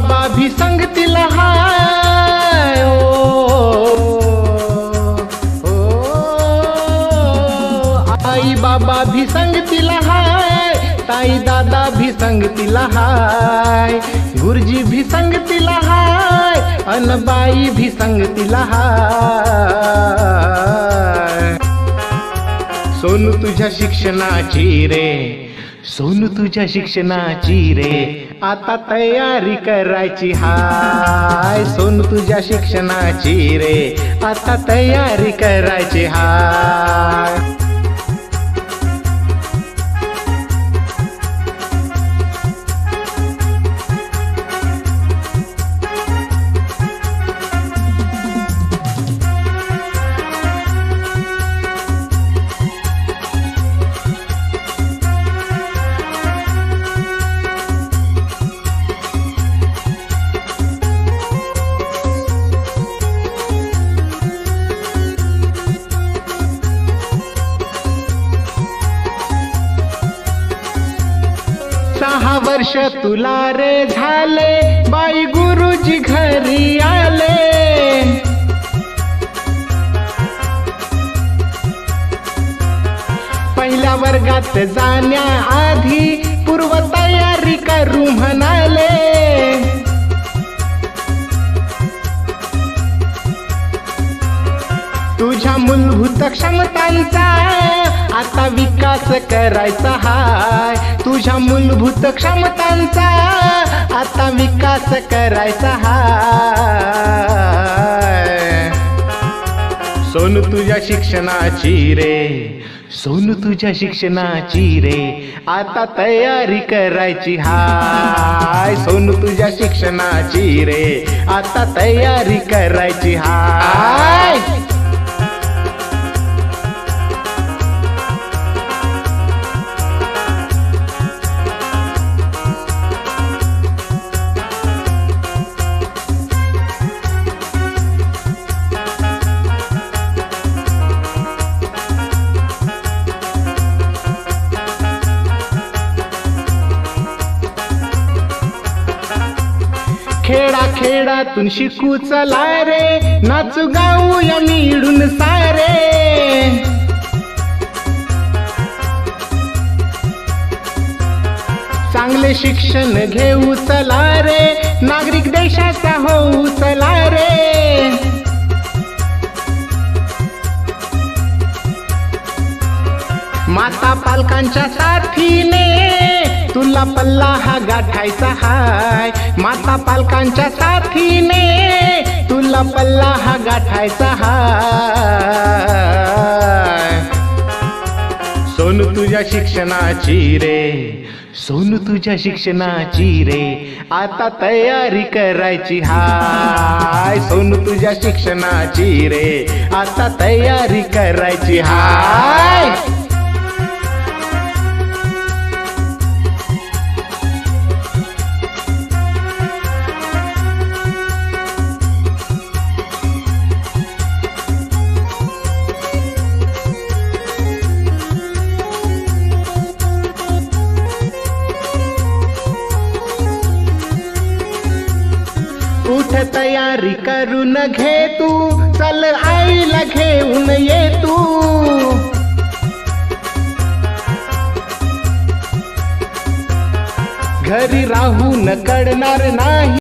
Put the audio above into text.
बाबा भी संगतीला हाय, आई बाबा भी संगतीला हाय, ताई दादा भी संगतीला हाय, गुरुजी भी संगतीला हाय, अन बाई भी संगतीला हाय। सोनू तुझ्या शिक्षणाची रे, सोनू तुझ्या शिक्षणाची रे, आता तयारी करायची हाय। सोनू तुझ्या शिक्षणाची रे, आता तयारी करायची हाय। 6 वर्ष तुला रे झाले, बाई गुरुजी घरी आले। पहिल्या वर्गात जाण्याआधी पूर्व तयारी करू म्हणाले। तुझ्या मूलभूत क्षमतांचा आता विकास करायचा हाय। तुझ्या मूलभूत क्षमतांचा आता विकास करायचा हाय। सोनू तुझ्या शिक्षणाची रे, सोनू तुझ्या शिक्षणाची रे, आता तयारी करायची हाय। सोनू तुझ्या शिक्षणाची रे, आता तयारी करायची हाय। खेडा खेडातून शिकू चला रे, नाचू गाऊया मिळून सारे। चांगले शिक्षण घेऊ चला रे, नागरिक देशाचा होऊ चला रे। माता पालकांच्या साथीने तुला पल्ला हा गाठायचा हाय। माता पालकांच्या साथीने तुला पल्ला हा गाठायचा हाय। सोनू तुझ्या शिक्षणाची रे, सोनू तुझ्या शिक्षणाची रे, आता तयारी करायची हाय। सोनू तुझ्या शिक्षणाची रे, आता तयारी करायची हाय। उठ तयारी करून घे तू, चल आईला घेऊन ये तू। घरी राहून कळणार नाही